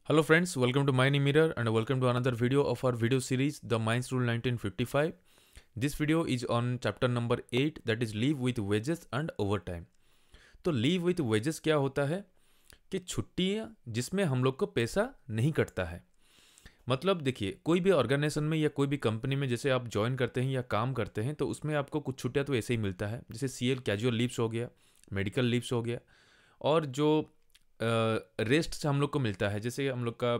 Hello friends, welcome to Mining Mirror and welcome to another video of our video series The Mines Rule 1955. This video is on chapter number 8 that is Leave with Wages and Overtime. तो leave with wages क्या होता है कि छुट्टियाँ जिसमें हम लोग को पैसा नहीं कटता है। मतलब देखिए, कोई भी ऑर्गेनाइजेशन में या कोई भी कंपनी में जैसे आप ज्वाइन करते हैं या काम करते हैं तो उसमें आपको कुछ छुट्टियाँ तो ऐसे ही मिलता है, जैसे CL कैजुअल लीव्स हो गया, मेडिकल लीव्स हो गया, और जो रेस्ट से हम लोग को मिलता है जैसे हम लोग का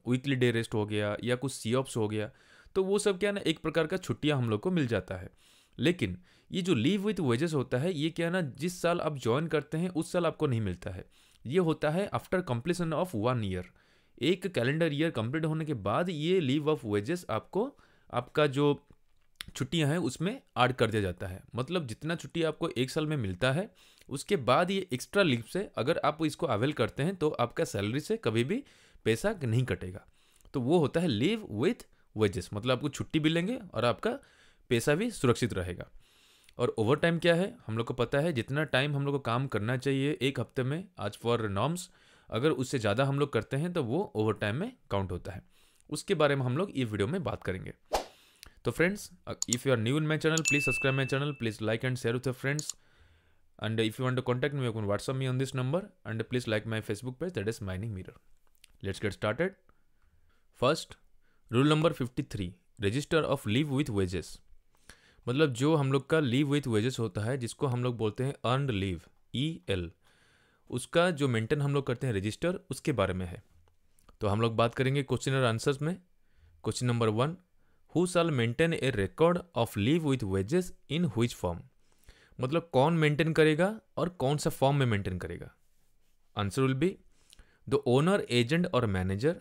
वीकली डे रेस्ट हो गया या कुछ COPS हो गया, तो वो सब क्या ना एक प्रकार का छुट्टियां हम लोग को मिल जाता है। लेकिन ये जो लीव विथ वेजेस होता है ये क्या ना जिस साल आप ज्वाइन करते हैं उस साल आपको नहीं मिलता है। ये होता है आफ्टर कंप्लीशन ऑफ 1 ईयर, एक कैलेंडर ईयर कंप्लीट होने के बाद ये लीव ऑफ वेजेस आपको आपका जो छुट्टियां हैं उसमें ऐड कर दिया जाता है। मतलब जितना छुट्टी आपको एक साल में मिलता है उसके बाद ये एक्स्ट्रा लीव से अगर आप इसको अवेल करते हैं तो आपका सैलरी से कभी भी पैसा नहीं कटेगा। तो वो होता है लीव विथ वेजेस, मतलब आपको छुट्टी भी लेंगे और आपका पैसा भी सुरक्षित रहेगा। और ओवर टाइम क्या है, हम लोग को पता है जितना टाइम हम लोग को काम करना चाहिए एक हफ्ते में आज फॉर नॉर्म्स, अगर उससे ज़्यादा हम लोग करते हैं तो वो ओवर टाइम में काउंट होता है। उसके बारे में हम लोग ये वीडियो में बात करेंगे। तो friends, if you are new in my channel please subscribe my channel, please like and share with your friends, and if you want to contact me you can WhatsApp me on this number, and please like my Facebook page that is Mining Mirror. Let's get started. First, rule number 53, register of leave with wages। मतलब जो हम लोग का leave with wages होता है जिसको हम लोग बोलते हैं अर्नड लीव EL, उसका जो मेंटेन हम लोग करते हैं रजिस्टर, उसके बारे में है। तो हम लोग बात करेंगे क्वेश्चन और आंसर्स में। Question number 1, who shell maintain A record of leave with wages in which form. मतलब कौन मेंटेन करेगा और कौन सा फॉर्म में मेंटेन करेगा। Answer will be the owner, agent और मैनेजर,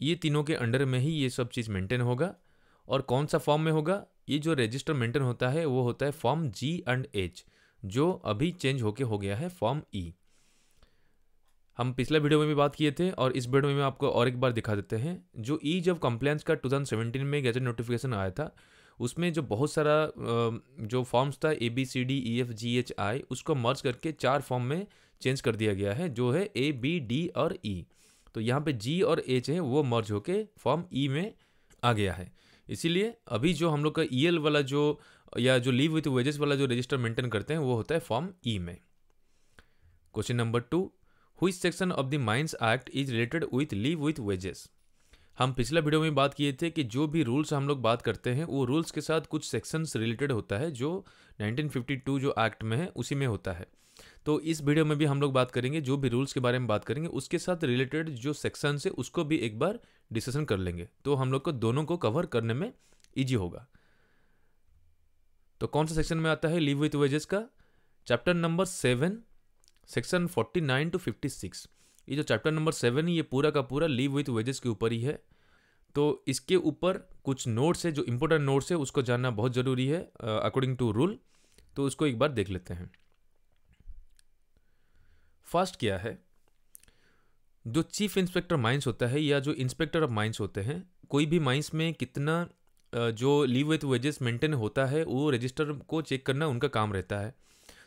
ये तीनों के अंडर में ही ये सब चीज़ मेंटेन होगा। और कौन सा फॉर्म में होगा, ये जो रजिस्टर मेंटेन होता है वो होता है फॉर्म G&H, जो अभी चेंज होके हो गया है फॉर्म E। हम पिछले वीडियो में भी बात किए थे और इस वीडियो में मैं आपको और एक बार दिखा देते हैं। जो ई जब कंप्लायंस का 2017 में गैजेट नोटिफिकेशन आया था उसमें जो बहुत सारा जो फॉर्म्स था ABCDEFGHI, उसको मर्ज करके 4 फॉर्म में चेंज कर दिया गया है जो है ABD और E। तो यहाँ पे G और H है वो मर्ज होके फॉर्म E में आ गया है। इसीलिए अभी जो हम लोग का EL वाला जो या जो लीव विथ वेजेस वाला जो रजिस्टर मेंटेन करते हैं वो होता है फॉर्म E में। Question number 2, which section of the mines act is related with leave with wages. हम पिछला वीडियो में बात किए थे कि जो भी रूल्स हम लोग बात करते हैं वो रूल्स के साथ कुछ सेक्शंस रिलेटेड होता है जो 1952 जो एक्ट में है उसी में होता है। तो इस वीडियो में भी हम लोग बात करेंगे, जो भी रूल्स के बारे में बात करेंगे उसके साथ रिलेटेड जो सेक्शंस है उसको भी एक बार डिस्कशन कर लेंगे, तो हम लोग को दोनों को कवर करने में ईजी होगा। तो कौन सा सेक्शन में आता है लीव विथ वेजेस का, चैप्टर नंबर 7 सेक्शन 49 to 56। ये जो चैप्टर नंबर 7 है ये पूरा का पूरा लीव विथ वेजेस के ऊपर ही है। तो इसके ऊपर कुछ नोट्स है, जो इंपॉर्टेंट नोट्स है उसको जानना बहुत ज़रूरी है अकॉर्डिंग टू रूल। तो उसको एक बार देख लेते हैं। फर्स्ट क्या है, जो चीफ इंस्पेक्टर माइंस होता है या जो इंस्पेक्टर ऑफ माइंस होते हैं, कोई भी माइंस में कितना जो लीव विथ वेजेस मेंटेन होता है वो रजिस्टर को चेक करना उनका काम रहता है।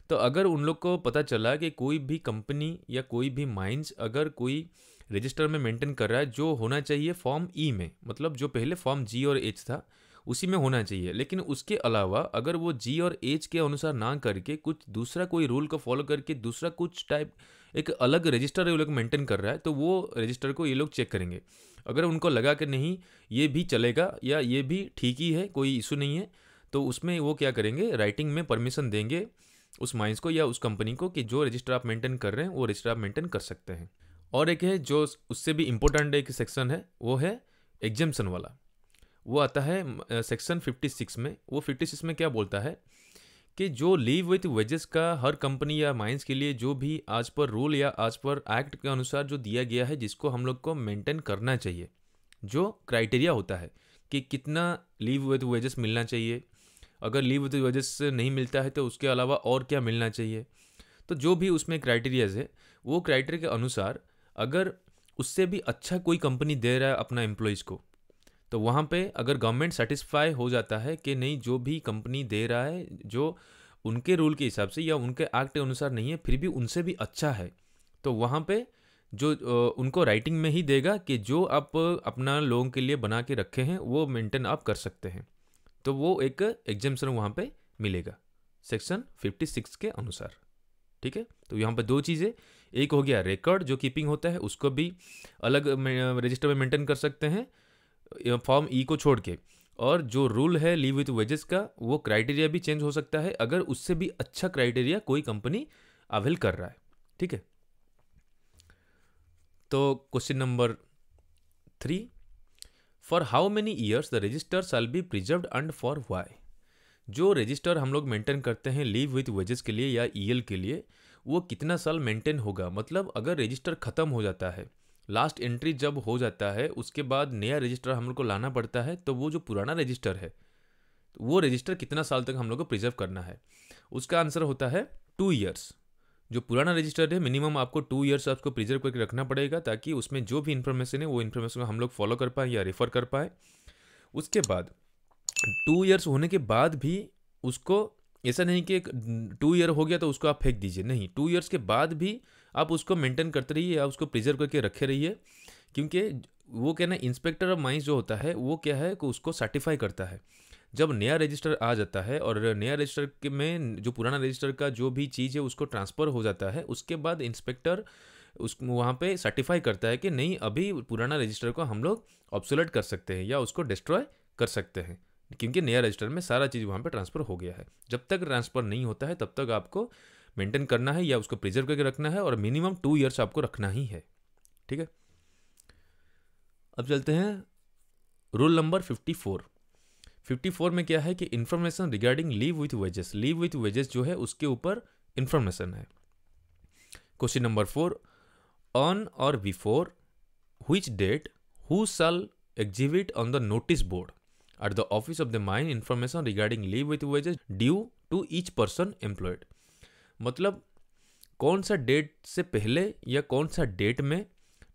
तो अगर उन लोग को पता चला कि कोई भी कंपनी या कोई भी माइंस अगर कोई रजिस्टर में मेंटेन कर रहा है जो होना चाहिए फॉर्म E में, मतलब जो पहले फॉर्म G और H था उसी में होना चाहिए, लेकिन उसके अलावा अगर वो G और H के अनुसार ना करके कुछ दूसरा कोई रूल को फॉलो करके दूसरा कुछ टाइप एक अलग रजिस्टर ये लोग मेंटेन कर रहा है तो वो रजिस्टर को ये लोग चेक करेंगे। अगर उनको लगा कि नहीं ये भी चलेगा या ये भी ठीक ही है, कोई इशू नहीं है, तो उसमें वो क्या करेंगे, राइटिंग में परमिशन देंगे उस माइंस को या उस कंपनी को कि जो रजिस्टर आप मेंटेन कर रहे हैं वो रजिस्टर आप मेंटेन कर सकते हैं। और एक है जो उससे भी इम्पोर्टेंट एक सेक्शन है वो है एग्जेम्पशन वाला, वो आता है सेक्शन 56 में। वो 56 में क्या बोलता है कि जो लीव विथ वेजेस का हर कंपनी या माइंस के लिए जो भी आज पर रूल या आज पर एक्ट के अनुसार जो दिया गया है जिसको हम लोग को मेंटेन करना चाहिए, जो क्राइटेरिया होता है कि कितना लीव विथ वेजेस मिलना चाहिए, अगर लीव विथ वेजेस नहीं मिलता है तो उसके अलावा और क्या मिलना चाहिए। तो जो भी उसमें क्राइटेरियाज है वो क्राइटेरिया के अनुसार अगर उससे भी अच्छा कोई कंपनी दे रहा है अपना एम्प्लॉयज़ को, तो वहाँ पे अगर गवर्नमेंट सेटिस्फाई हो जाता है कि नहीं जो भी कंपनी दे रहा है जो उनके रूल के हिसाब से या उनके एक्ट के अनुसार नहीं है फिर भी उनसे भी अच्छा है, तो वहाँ पे जो उनको राइटिंग में ही देगा कि जो आप अपना लोगों के लिए बना के रखे हैं वो मेंटेन आप कर सकते हैं। तो वो एक एग्जाम्पशन वहाँ पे मिलेगा सेक्शन 56 के अनुसार। ठीक है, तो यहाँ पर दो चीज़ें, एक हो गया रिकॉर्ड जो कीपिंग होता है उसको भी अलग रजिस्टर में मेंटेन कर सकते हैं फॉर्म ई को छोड़ के, और जो रूल है लीव विथ वेजेस का वो क्राइटेरिया भी चेंज हो सकता है अगर उससे भी अच्छा क्राइटेरिया कोई कंपनी अवेल कर रहा है। ठीक है, तो question number 3, for how many years the register shall be preserved and for why. जो रजिस्टर हम लोग मेंटेन करते हैं लीव विथ वेजेस के लिए या ईएल के लिए, वो कितना साल मेंटेन होगा। मतलब अगर रजिस्टर ख़त्म हो जाता है, लास्ट एंट्री जब हो जाता है, उसके बाद नया रजिस्टर हम लोग को लाना पड़ता है, तो वो जो पुराना रजिस्टर है वो रजिस्टर कितना साल तक हम लोग को प्रिजर्व करना है। उसका आंसर होता है 2 ईयर्स। जो पुराना रजिस्टर है मिनिमम आपको 2 ईयर्स आपको प्रिजर्व करके रखना पड़ेगा, ताकि उसमें जो भी इन्फॉर्मेशन है वो इन्फॉर्मेशन को हम लोग फॉलो कर पाएँ या रेफर कर पाएँ। उसके बाद 2 ईयर्स होने के बाद भी उसको ऐसा नहीं कि 2 ईयर हो गया तो उसको आप फेंक दीजिए, नहीं, 2 ईयर्स के बाद भी आप उसको मेंटेन करते रहिए या उसको प्रिजर्व करके रखे रहिए। क्योंकि वो क्या ना, इंस्पेक्टर ऑफ माइंस जो होता है वो क्या है कि उसको सर्टिफाई करता है। जब नया रजिस्टर आ जाता है और नया रजिस्टर के में जो पुराना रजिस्टर का जो भी चीज़ है उसको ट्रांसफ़र हो जाता है, उसके बाद इंस्पेक्टर उस वहाँ पे सर्टिफाई करता है कि नहीं, अभी पुराना रजिस्टर को हम लोग ऑब्सोलेट कर सकते हैं या उसको डिस्ट्रॉय कर सकते हैं, क्योंकि नया रजिस्टर में सारा चीज़ वहाँ पे ट्रांसफ़र हो गया है। जब तक ट्रांसफ़र नहीं होता है तब तक आपको मेंटेन करना है या उसको प्रिजर्व करके रखना है, और मिनिमम 2 ईयर्स आपको रखना ही है। ठीक है, अब चलते हैं रूल नंबर 54 में क्या है कि information regarding leave with wages जो है उसके ऊपर इन्फॉर्मेशन है। क्वेश्चन नंबर 4, ऑन और before which date who shall exhibit on the notice board at the office of the mine information regarding leave with wages due to each person employed। मतलब कौन सा date से पहले या कौन सा डेट में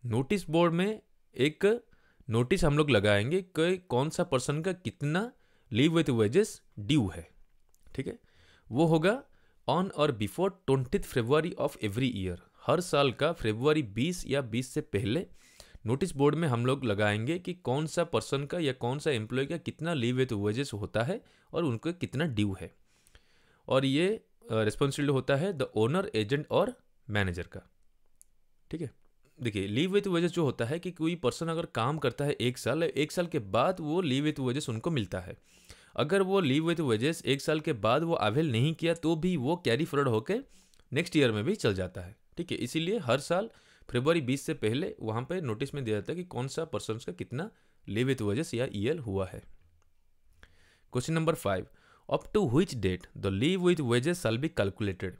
नोटिस बोर्ड में एक नोटिस हम लोग लगाएंगे कि कौन सा पर्सन का कितना लीव विथ वेजेस ड्यू है। ठीक है, वो होगा ऑन और before 20 February of every year. हर साल का फरवरी 20 या 20 से पहले नोटिस बोर्ड में हम लोग लगाएंगे कि कौन सा पर्सन का या कौन सा एम्प्लॉय का कितना लीव विथ वेजेस होता है और उनको कितना ड्यू है। और ये रिस्पॉन्सिबिलिटी होता है द ओनर, एजेंट और मैनेजर का। ठीक है, देखिए लीव विथ वेजेस जो होता है कि कोई पर्सन अगर काम करता है 1 साल, 1 साल के बाद वो लीव विथ वेजेस उनको मिलता है। अगर वो लीव विथ वेजेस 1 साल के बाद वो अवेल नहीं किया तो भी वो कैरी फॉरवर्ड होकर नेक्स्ट ईयर में भी चल जाता है। ठीक है, इसीलिए हर साल फरवरी 20 से पहले वहाँ पे नोटिस में दिया जाता है कि कौन सा पर्सन का कितना लीव विथ वेजेस या ईएल हुआ है। Question number 5, up to which date the leave with wages shall be calculated.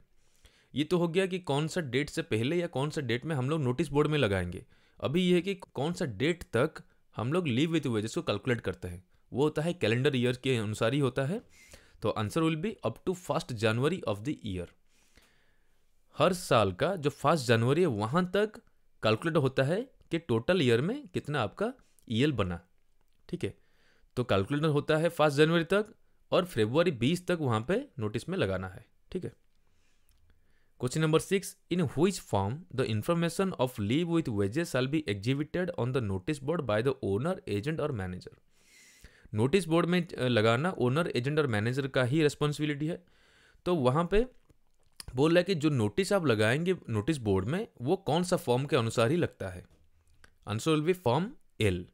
ये तो हो गया कि कौन सा डेट से पहले या कौन सा डेट में हम लोग नोटिस बोर्ड में लगाएंगे। अभी ये है कि कौन सा डेट तक हम लोग लीव विथ वेजेस को कैलकुलेट करते हैं, वो होता है कैलेंडर ईयर के अनुसार ही होता है। तो answer will be up to 1 January of the year. हर साल का जो 1 जनवरी है वहाँ तक कैलकुलेट होता है कि टोटल ईयर में कितना आपका ईएल बना। ठीक है, तो कैलकुलेटर होता है 1 जनवरी तक और फरवरी 20 तक वहाँ पे नोटिस में लगाना है। ठीक है, question number 6, in which form the information of leave with wages shall B exhibited on the notice board by the owner, agent और मैनेजर। नोटिस बोर्ड में लगाना ओनर, एजेंट और मैनेजर का ही रिस्पॉन्सिबिलिटी है। तो वहाँ पे बोल रहा है कि जो नोटिस आप लगाएंगे नोटिस बोर्ड में वो कौन सा फॉर्म के अनुसार ही लगता है। Answer will B form L.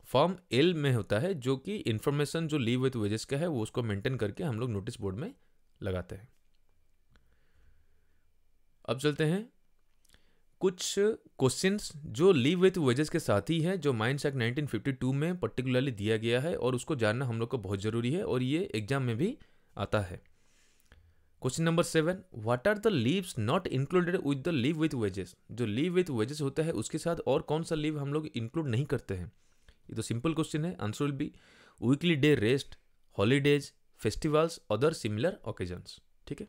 Form L में होता है जो कि इंफॉर्मेशन जो लीव विथ वेजेस का है वो उसको मेंटेन करके हम लोग नोटिस बोर्ड में लगाते हैं। अब चलते हैं कुछ क्वेश्चंस जो लीव विथ वेजेस के साथ ही है, जो माइंस एक्ट 1952 में पर्टिकुलरली दिया गया है और उसको जानना हम लोग को बहुत ज़रूरी है और ये एग्जाम में भी आता है। Question number 7, what are the leaves not included with the leave with wages. जो लीव विथ वेजेस होता है उसके साथ और कौन सा लीव हम लोग इंक्लूड नहीं करते हैं। ये तो सिंपल क्वेश्चन है। Answer will B weekly day rest, holidays, festivals, other similar occasions. ठीक है,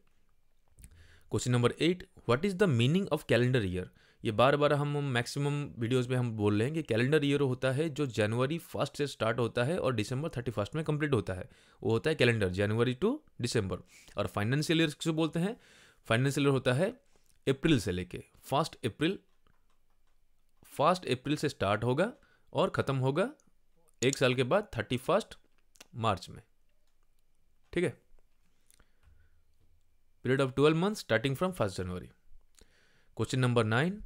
question number 8, what is the meaning of calendar year. ये बार बार हम मैक्सिमम वीडियोस में हम बोल रहे हैं कि कैलेंडर ईयर होता है जो जनवरी 1 से स्टार्ट होता है और दिसंबर 31 में कंप्लीट होता है, वो होता है कैलेंडर, जनवरी टू दिसंबर। और फाइनेंशियल ईयर किसे बोलते हैं, फाइनेंशियल ईयर होता है अप्रैल से लेके 1 अप्रैल 1 अप्रैल से स्टार्ट होगा और ख़त्म होगा 1 साल के बाद 31 मार्च में, ठीक है। Period of 12 month starting from 1 January. Question number 9,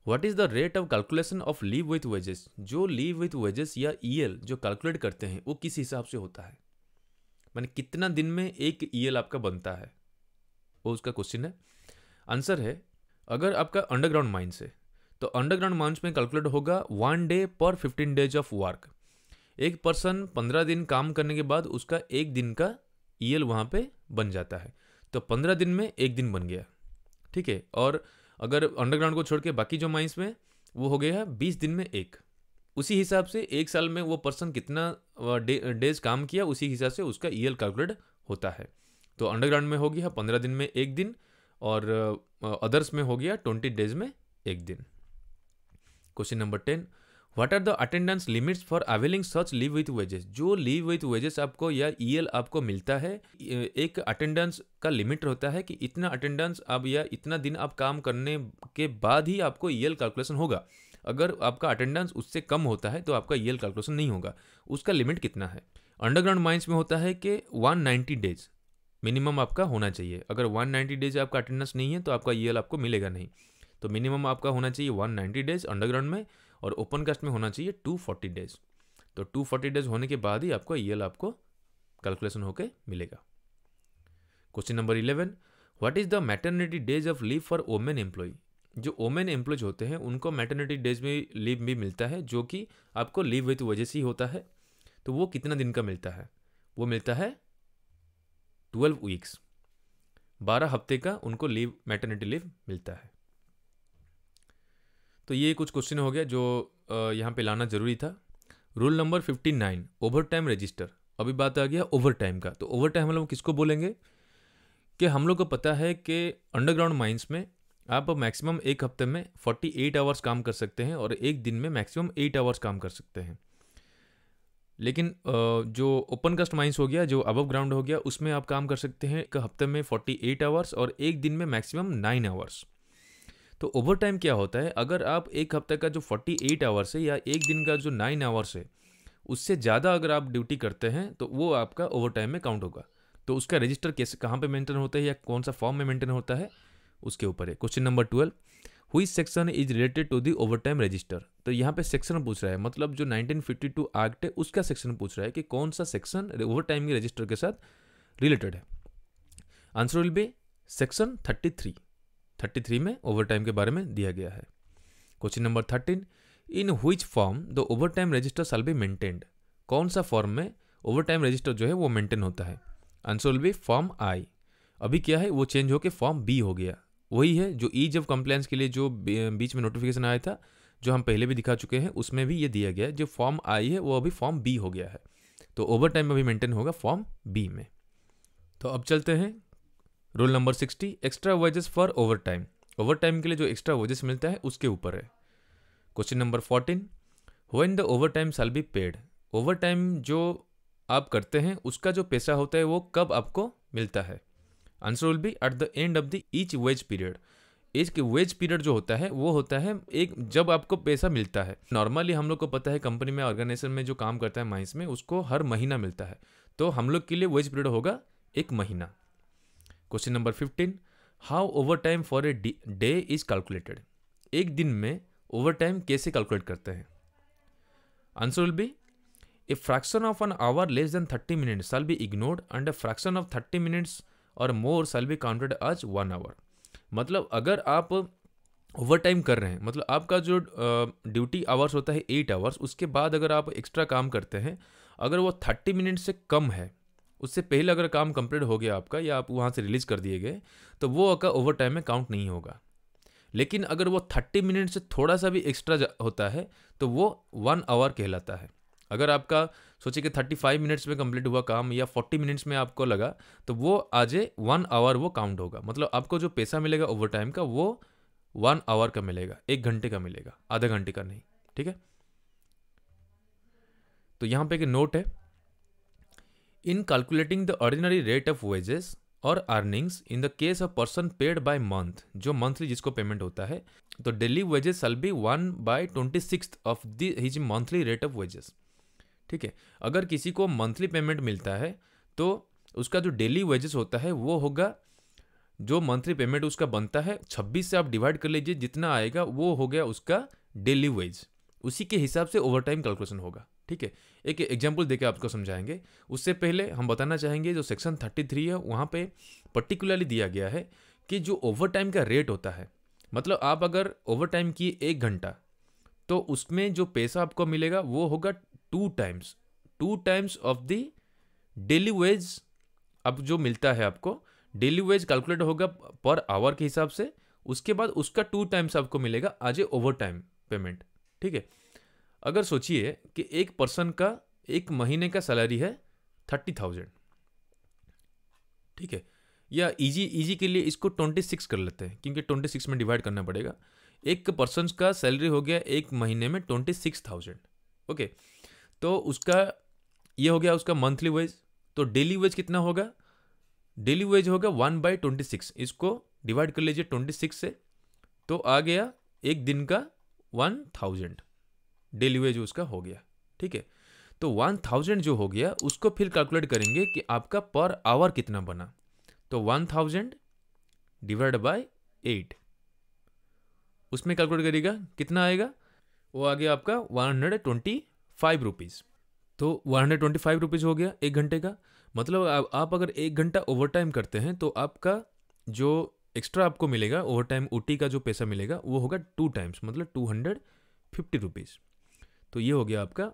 what is the rate of calculation of leave with wages. जो लीव विथ वेजेस या ईएल जो कैलकुलेट करते हैं वो किस हिसाब से होता है, माने कितना दिन में एक ईएल आपका बनता है, वो उसका क्वेश्चन है। आंसर है, अगर आपका अंडरग्राउंड माइंस है तो अंडरग्राउंड माइंस में कैलकुलेट होगा 1 डे पर 15 डेज ऑफ वर्क। एक पर्सन 15 दिन काम करने के बाद उसका एक दिन का ईएल वहाँ पे बन जाता है, तो 15 दिन में एक दिन बन गया, ठीक है। और अगर अंडरग्राउंड को छोड़ के बाकी जो माइंस में वो हो गया 20 दिन में एक। उसी हिसाब से एक साल में वो पर्सन कितना डेज काम किया उसी हिसाब से उसका ईएल कैलकुलेट होता है। तो अंडरग्राउंड में हो गया 15 दिन में एक दिन और अदर्स में हो गया 20 डेज में एक दिन। Question number 10, what are the attendance limits for availing such leave with wages. जो लीव विथ वेजेस आपको या ईएल आपको मिलता है, एक अटेंडेंस का लिमिट होता है कि इतना अटेंडेंस आप या इतना दिन आप काम करने के बाद ही आपको ईएल कैलकुलेशन होगा। अगर आपका अटेंडेंस उससे कम होता है तो आपका ईएल कैलकुलेशन नहीं होगा। उसका लिमिट कितना है? अंडरग्राउंड माइंस में होता है कि 190 डेज मिनिमम आपका होना चाहिए। अगर 190 डेज आपका अटेंडेंस नहीं है तो आपका ईएल आपको मिलेगा नहीं। तो मिनिमम आपका होना चाहिए 190 डेज अंडरग्राउंड में, और ओपन कास्ट में होना चाहिए 240 डेज। तो 240 डेज होने के बाद ही आपको ईएल आपको कैलकुलेशन होके मिलेगा। Question number 11, what is the maternity days of leave for women employ. जो वोमेन एम्प्लॉयज होते हैं उनको मैटरनिटी डेज में लीव भी मिलता है, जो कि आपको लीव विथ वजह से ही होता है। तो वो कितना दिन का मिलता है? वो मिलता है 12 वीक्स, 12 हफ्ते का उनको लीव मैटरनिटी लीव मिलता है। तो ये कुछ क्वेश्चन हो गया जो यहाँ पे लाना जरूरी था। Rule number 59, over time register. अभी बात आ गया ओवर टाइम का। तो ओवर टाइम हम लोग किसको बोलेंगे कि हम लोग को पता है कि अंडरग्राउंड माइंस में आप मैक्सिमम एक हफ्ते में 48 आवर्स काम कर सकते हैं और एक दिन में मैक्सिमम 8 आवर्स काम कर सकते हैं। लेकिन जो ओपन कास्ट माइंस हो गया, जो अबव ग्राउंड हो गया, उसमें आप काम कर सकते हैं एक हफ्ते में 48 आवर्स और एक दिन में मैक्सिमम 9 आवर्स। तो ओवर टाइम क्या होता है? अगर आप एक हफ्ते का जो 48 आवर्स है या एक दिन का जो 9 आवर्स है उससे ज़्यादा अगर आप ड्यूटी करते हैं तो वो आपका ओवर टाइम में काउंट होगा। तो उसका रजिस्टर कैसे, कहाँ पे मेंटेन होता है या कौन सा फॉर्म में मेंटेन होता है, उसके ऊपर है। क्वेश्चन नंबर 12, हुई section is related to the overtime register. तो यहाँ पे सेक्शन पूछ रहा है, मतलब जो 1952 एक्ट है उसका सेक्शन पूछ रहा है कि कौन सा सेक्शन ओवर टाइम के रजिस्टर के साथ रिलेटेड है। आंसर विल बी सेक्शन 33 में ओवर टाइम के बारे में दिया गया है। Question number 13, in which form the over time register shall be maintained. कौन सा फॉर्म में ओवर टाइम रजिस्टर जो है वो मेंटेन होता है? Answer will B form I. अभी क्या है, वो चेंज होकर फॉर्म बी हो गया। वही है जो ईज ऑफ कंप्लायंस के लिए जो बीच में नोटिफिकेशन आया था, जो हम पहले भी दिखा चुके हैं, उसमें भी ये दिया गया है। जो फॉर्म आई है वो अभी फॉर्म बी हो गया है। तो ओवर टाइम अभी मेंटेन होगा फॉर्म बी में। तो अब चलते हैं rule number 60, extra wages for over time. Over time के लिए जो एक्स्ट्रा वेजेस मिलता है उसके ऊपर है। Question number 14, when the over time shall be paid. Over time जो आप करते हैं उसका जो पैसा होता है वो कब आपको मिलता है? Answer will be at the end of the each wage period. एक वेज पीरियड जो होता है वो होता है एक जब आपको पैसा मिलता है। नॉर्मली हम लोग को पता है कंपनी में, ऑर्गेनाइजेशन में जो काम करता है माइंस में, उसको हर महीना मिलता है। तो हम लोग के लिए वेज पीरियड होगा 1 महीना। Question number 15, how over time for a day is calculated. एक दिन में ओवर टाइम कैसे कैलकुलेट करते हैं? Answer will be a fraction of an hour less than 30 minutes shall be ignored and a fraction of 30 minutes और more shall be counted as 1 hour. मतलब अगर आप ओवर टाइम कर रहे हैं, मतलब आपका जो ड्यूटी आवर्स होता है 8 आवर्स, उसके बाद अगर आप एक्स्ट्रा काम करते हैं, अगर वो 30 मिनट से कम है, उससे पहले अगर काम कंप्लीट हो गया आपका या आप वहाँ से रिलीज कर दिए गए, तो वो आपका ओवर टाइम में काउंट नहीं होगा। लेकिन अगर वो 30 मिनट से थोड़ा सा भी एक्स्ट्रा होता है तो वो 1 आवर कहलाता है। अगर आपका सोचिए कि 35 मिनट्स में कंप्लीट हुआ काम या 40 मिनट्स में आपको लगा, तो वो आज 1 आवर वो काउंट होगा। मतलब आपको जो पैसा मिलेगा ओवर टाइम का वो 1 आवर का मिलेगा, 1 घंटे का मिलेगा, आधा घंटे का नहीं। ठीक है, तो यहाँ पे एक नोट है, in calculating the ordinary rate of wages और earnings in the case of person paid by month, जो मंथली जिसको पेमेंट होता है, तो daily wages shall be 1/26 of his monthly rate of wages. ठीक है, अगर किसी को मंथली पेमेंट मिलता है तो उसका जो डेली वेजेस होता है वो होगा, जो मंथली पेमेंट उसका बनता है 26 से आप डिवाइड कर लीजिए, जितना आएगा वो हो गया उसका डेली वेज, उसी के हिसाब से ओवर टाइम कैलकुलेशन होगा। ठीक है, एक एग्जांपल देके आपको समझाएंगे। उससे पहले हम बताना चाहेंगे जो सेक्शन 33 है वहाँ पे पर्टिकुलरली दिया गया है कि जो ओवर टाइम का रेट होता है, मतलब आप अगर ओवर टाइम किए 1 घंटा तो उसमें जो पैसा आपको मिलेगा वो होगा 2 times of the daily veg. अब जो मिलता है आपको डेली वेज कैलकुलेट होगा पर आवर के हिसाब से, उसके बाद उसका 2 टाइम्स आपको मिलेगा as a overtime payment. ठीक है, अगर सोचिए कि एक पर्सन का एक महीने का सैलरी है 30,000, ठीक है, या इजी के लिए इसको 26 कर लेते हैं क्योंकि 26 में डिवाइड करना पड़ेगा। एक पर्सन का सैलरी हो गया एक महीने में 26,000। ओके, तो उसका ये हो गया उसका मंथली वेज। तो डेली वेज कितना होगा? डेली वेज होगा 1/26, इसको डिवाइड कर लीजिए 26 से, तो आ गया एक दिन का 1000 डेली वेज उसका हो गया। ठीक है, तो 1000 जो हो गया उसको फिर कैलकुलेट करेंगे कि आपका पर आवर कितना बना, तो 1000 डिवाइड बाय 8, उसमें कैलकुलेट करिएगा कितना आएगा, वो आ गया आपका 125 रुपीज़। तो 125 रुपीज़ हो गया एक घंटे का। मतलब आप अगर 1 घंटा ओवर टाइम करते हैं तो आपका जो एक्स्ट्रा आपको मिलेगा ओवर टाइम ओटी का जो पैसा मिलेगा वो होगा 2 टाइम्स, मतलब 250 रुपीज़। तो ये हो गया आपका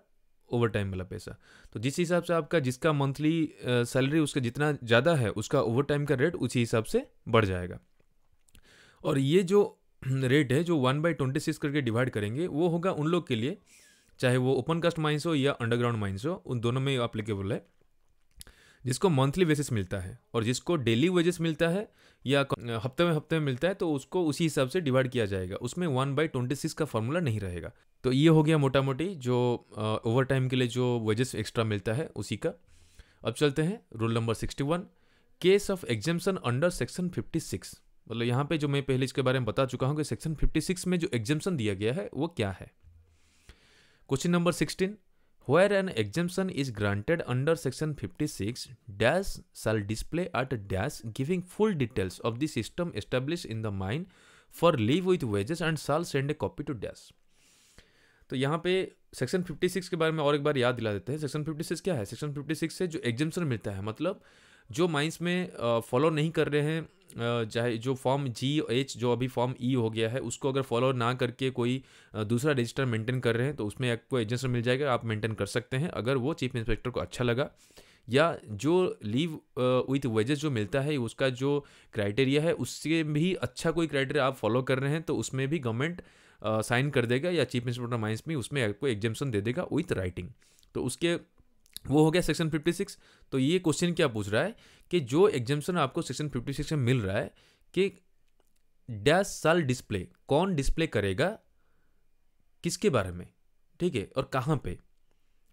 ओवर टाइम वाला पैसा। तो जिस हिसाब से आपका जिसका मंथली सैलरी उसका जितना ज़्यादा है उसका ओवर टाइम का रेट उसी हिसाब से बढ़ जाएगा। और ये जो रेट है जो 1/26 करके डिवाइड करेंगे वो होगा उन लोग के लिए, चाहे वो ओपन कास्ट माइंस हो या अंडरग्राउंड माइंस हो, उन दोनों में एप्लीकेबल है, जिसको मंथली बेसिस मिलता है। और जिसको डेली वेजेस मिलता है या हफ्ते में मिलता है तो उसको उसी हिसाब से डिवाइड किया जाएगा, उसमें 1/26 का फॉर्मूला नहीं रहेगा। तो ये हो गया मोटा मोटी जो ओवर टाइम के लिए जो वेजेस एक्स्ट्रा मिलता है उसी का। अब चलते हैं rule number 61, case of exemption under section 56। मतलब यहाँ पे जो मैं पहले इसके बारे में बता चुका हूँ कि सेक्शन 56 में जो एग्जेम्पशन दिया गया है वो क्या है। Question number 16, where an exemption is granted under section 56 dash shall display at dash giving full details of the system established in the mine for leave with wages and shall send a copy to dash। तो यहाँ पे section 56 के बारे में और एक बार याद दिला देते हैं। सेक्शन 56 क्या है? सेक्शन 56 से जो एग्जेम्पशन मिलता है, मतलब जो माइंस में फॉलो नहीं कर रहे हैं, चाहे जो फॉर्म GH जो अभी फॉर्म E हो गया है उसको अगर फॉलो ना करके कोई दूसरा रजिस्टर मेंटेन कर रहे हैं तो उसमें आपको एग्जेम्पशन मिल जाएगा, आप मेंटेन कर सकते हैं अगर वो चीफ इंस्पेक्टर को अच्छा लगा। या जो लीव विथ वेजेस जो मिलता है उसका जो क्राइटेरिया है उससे भी अच्छा कोई क्राइटेरिया आप फॉलो कर रहे हैं तो उसमें भी गवर्नमेंट साइन कर देगा या चीफ इंस्पेक्टर माइंस में उसमें आपको एग्जेम्पशन दे देगा विथ राइटिंग। तो उसके वो हो गया सेक्शन 56। तो ये क्वेश्चन क्या पूछ रहा है कि जो एग्जेम्पशन आपको सेक्शन 56 में मिल रहा है कि डैश साल डिस्प्ले, कौन डिस्प्ले करेगा, किसके बारे में, ठीक है, और कहाँ पे,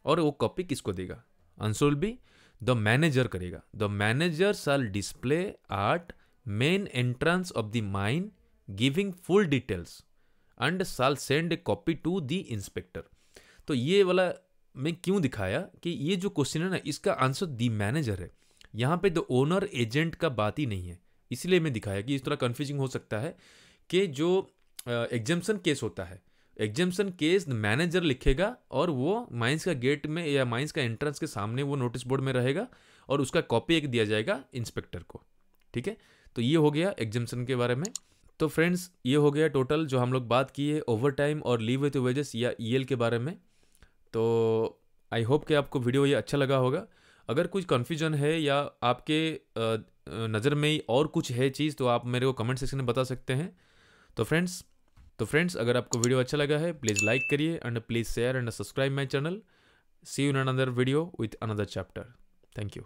और वो कॉपी किसको देगा। Answer will be the manager करेगा। The manager shall display at main entrance of the mine giving full details and shall send a copy to the inspector. तो ये वाला मैं क्यों दिखाया कि ये जो क्वेश्चन है ना इसका आंसर दी मैनेजर है, यहाँ पे द ओनर एजेंट का बात ही नहीं है, इसलिए मैं दिखाया कि इस तरह कन्फ्यूजिंग हो सकता है कि जो एग्जेम्पशन केस होता है, एग्जेम्पशन केस मैनेजर लिखेगा और वो माइंस का गेट में या माइंस का एंट्रेंस के सामने वो नोटिस बोर्ड में रहेगा और उसका कॉपी एक दिया जाएगा इंस्पेक्टर को। ठीक है, तो ये हो गया एग्जेम्पशन के बारे में। तो फ्रेंड्स ये हो गया टोटल जो हम लोग बात की है ओवर टाइम और लीव विथ वेजेस या EL के बारे में। तो आई होप कि आपको वीडियो ये अच्छा लगा होगा। अगर कुछ कन्फ्यूजन है या आपके नज़र में और कुछ है चीज़ तो आप मेरे को कमेंट सेक्शन में बता सकते हैं। तो फ्रेंड्स अगर आपको वीडियो अच्छा लगा है प्लीज़ लाइक करिए and please share and subscribe my channel. See you in another video with another chapter. Thank you.